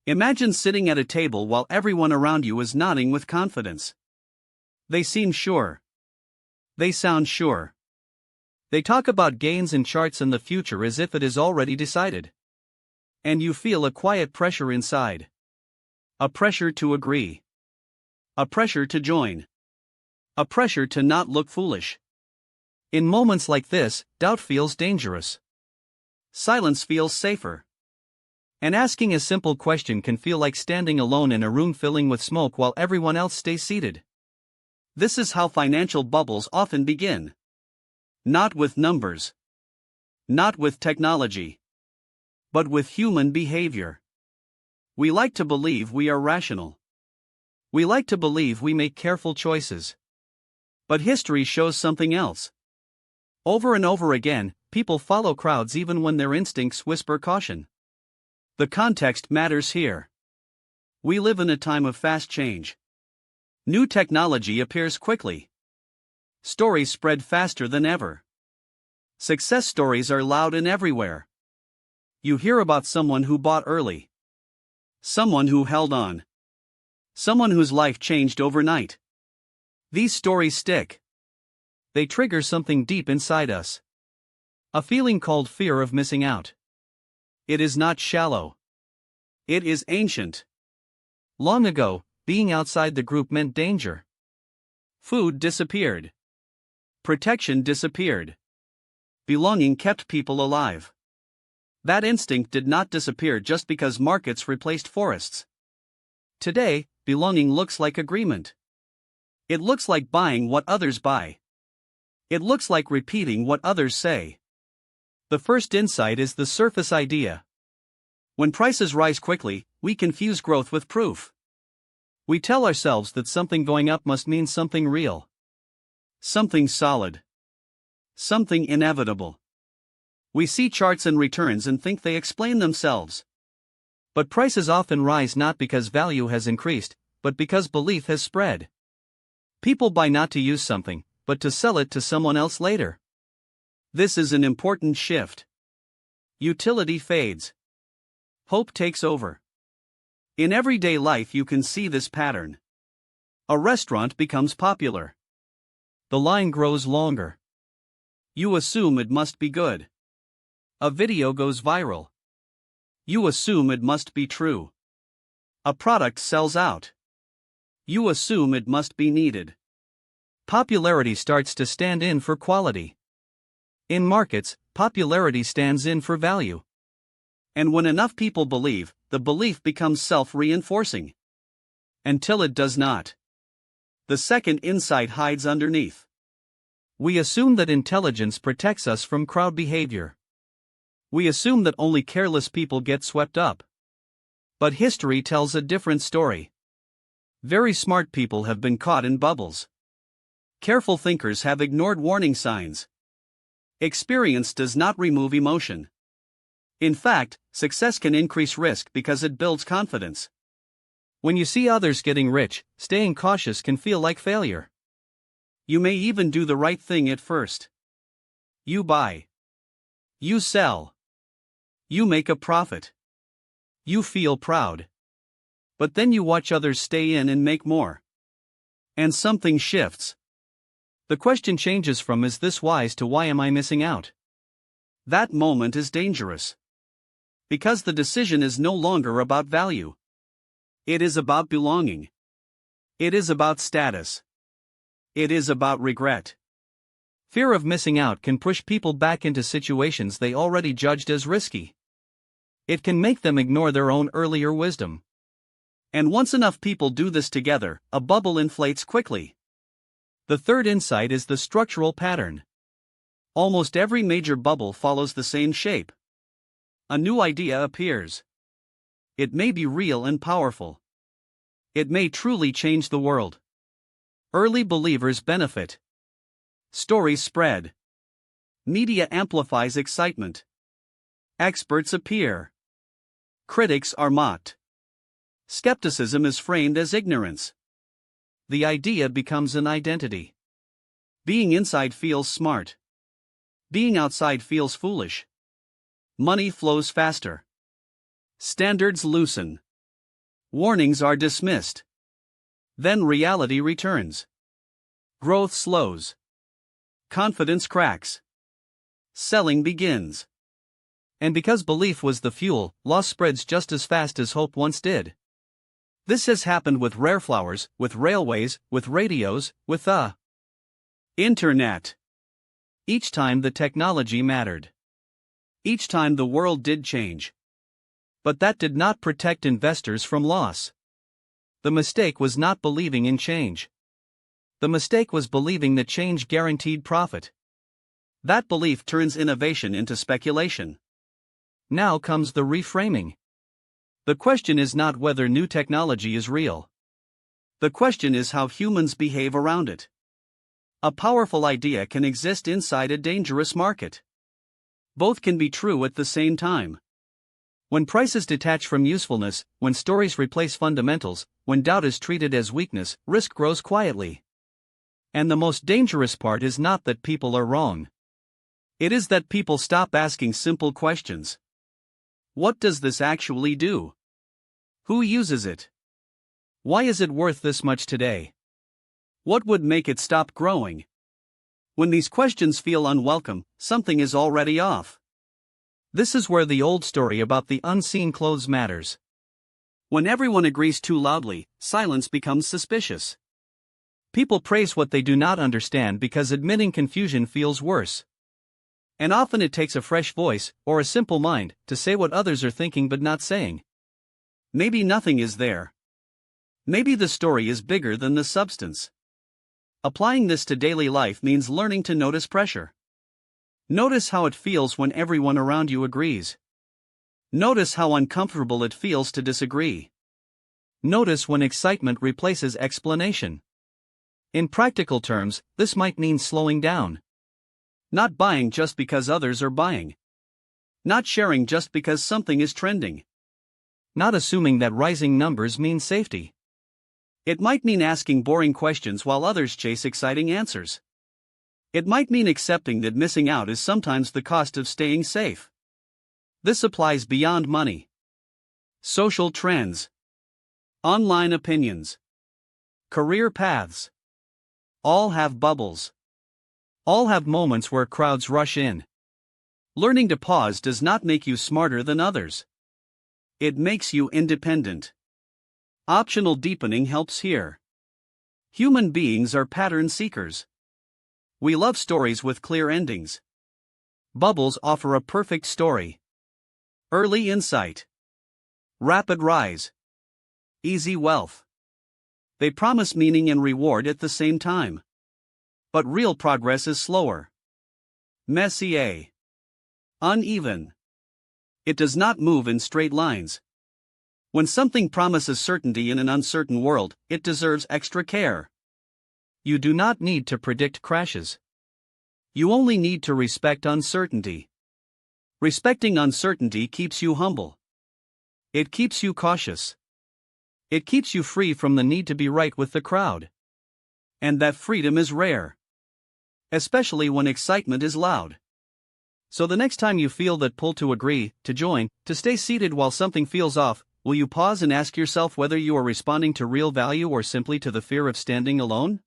Imagine sitting at a table while everyone around you is nodding with confidence. They seem sure. They sound sure. They talk about gains and charts and the future as if it is already decided. And you feel a quiet pressure inside. A pressure to agree. A pressure to join. A pressure to not look foolish. In moments like this, doubt feels dangerous. Silence feels safer. And asking a simple question can feel like standing alone in a room filling with smoke while everyone else stays seated. This is how financial bubbles often begin. Not with numbers. Not with technology. But with human behavior. We like to believe we are rational. We like to believe we make careful choices. But history shows something else. Over and over again, people follow crowds even when their instincts whisper caution. The context matters here. We live in a time of fast change. New technology appears quickly. Stories spread faster than ever. Success stories are loud and everywhere. You hear about someone who bought early. Someone who held on. Someone whose life changed overnight. These stories stick. They trigger something deep inside us. A feeling called fear of missing out. It is not shallow. It is ancient. Long ago, being outside the group meant danger. Food disappeared. Protection disappeared. Belonging kept people alive. That instinct did not disappear just because markets replaced forests. Today, belonging looks like agreement. It looks like buying what others buy. It looks like repeating what others say. The first insight is the surface idea. When prices rise quickly, we confuse growth with proof. We tell ourselves that something going up must mean something real. Something solid. Something inevitable. We see charts and returns and think they explain themselves. But prices often rise not because value has increased, but because belief has spread. People buy not to use something, but to sell it to someone else later. This is an important shift. Utility fades. Hope takes over. In everyday life you can see this pattern. A restaurant becomes popular. The line grows longer. You assume it must be good. A video goes viral. You assume it must be true. A product sells out. You assume it must be needed. Popularity starts to stand in for quality. In markets, popularity stands in for value. And when enough people believe, the belief becomes self-reinforcing. Until it does not. The second insight hides underneath. We assume that intelligence protects us from crowd behavior. We assume that only careless people get swept up. But history tells a different story. Very smart people have been caught in bubbles. Careful thinkers have ignored warning signs. Experience does not remove emotion. In fact, success can increase risk because it builds confidence. When you see others getting rich, staying cautious can feel like failure. You may even do the right thing at first. You buy. You sell. You make a profit. You feel proud. But then you watch others stay in and make more. And something shifts. The question changes from "is this wise?" to "why am I missing out?" That moment is dangerous. Because the decision is no longer about value. It is about belonging. It is about status. It is about regret. Fear of missing out can push people back into situations they already judged as risky. It can make them ignore their own earlier wisdom. And once enough people do this together, a bubble inflates quickly. The third insight is the structural pattern. Almost every major bubble follows the same shape. A new idea appears. It may be real and powerful. It may truly change the world. Early believers benefit. Stories spread. Media amplifies excitement. Experts appear. Critics are mocked. Skepticism is framed as ignorance. The idea becomes an identity. Being inside feels smart. Being outside feels foolish. Money flows faster. Standards loosen. Warnings are dismissed. Then reality returns. Growth slows. Confidence cracks. Selling begins. And because belief was the fuel, loss spreads just as fast as hope once did. This has happened with rare flowers, with railways, with radios, with the internet. Each time the technology mattered. Each time the world did change. But that did not protect investors from loss. The mistake was not believing in change. The mistake was believing that change guaranteed profit. That belief turns innovation into speculation. Now comes the reframing. The question is not whether new technology is real. The question is how humans behave around it. A powerful idea can exist inside a dangerous market. Both can be true at the same time. When prices detach from usefulness, when stories replace fundamentals, when doubt is treated as weakness, risk grows quietly. And the most dangerous part is not that people are wrong. It is that people stop asking simple questions. What does this actually do? Who uses it? Why is it worth this much today? What would make it stop growing? When these questions feel unwelcome, something is already off. This is where the old story about the unseen clothes matters. When everyone agrees too loudly, silence becomes suspicious. People praise what they do not understand because admitting confusion feels worse. And often it takes a fresh voice, or a simple mind, to say what others are thinking but not saying. Maybe nothing is there. Maybe the story is bigger than the substance. Applying this to daily life means learning to notice pressure. Notice how it feels when everyone around you agrees. Notice how uncomfortable it feels to disagree. Notice when excitement replaces explanation. In practical terms, this might mean slowing down. Not buying just because others are buying. Not sharing just because something is trending. Not assuming that rising numbers mean safety. It might mean asking boring questions while others chase exciting answers. It might mean accepting that missing out is sometimes the cost of staying safe. This applies beyond money. Social trends. Online opinions. Career paths. All have bubbles. All have moments where crowds rush in. Learning to pause does not make you smarter than others. It makes you independent. Optional deepening helps here. Human beings are pattern seekers. We love stories with clear endings. Bubbles offer a perfect story. Early insight. Rapid rise. Easy wealth. They promise meaning and reward at the same time. But real progress is slower. Messy. Uneven. It does not move in straight lines. When something promises certainty in an uncertain world, it deserves extra care. You do not need to predict crashes. You only need to respect uncertainty. Respecting uncertainty keeps you humble. It keeps you cautious. It keeps you free from the need to be right with the crowd. And that freedom is rare. Especially when excitement is loud. So the next time you feel that pull to agree, to join, to stay seated while something feels off, will you pause and ask yourself whether you are responding to real value or simply to the fear of standing alone?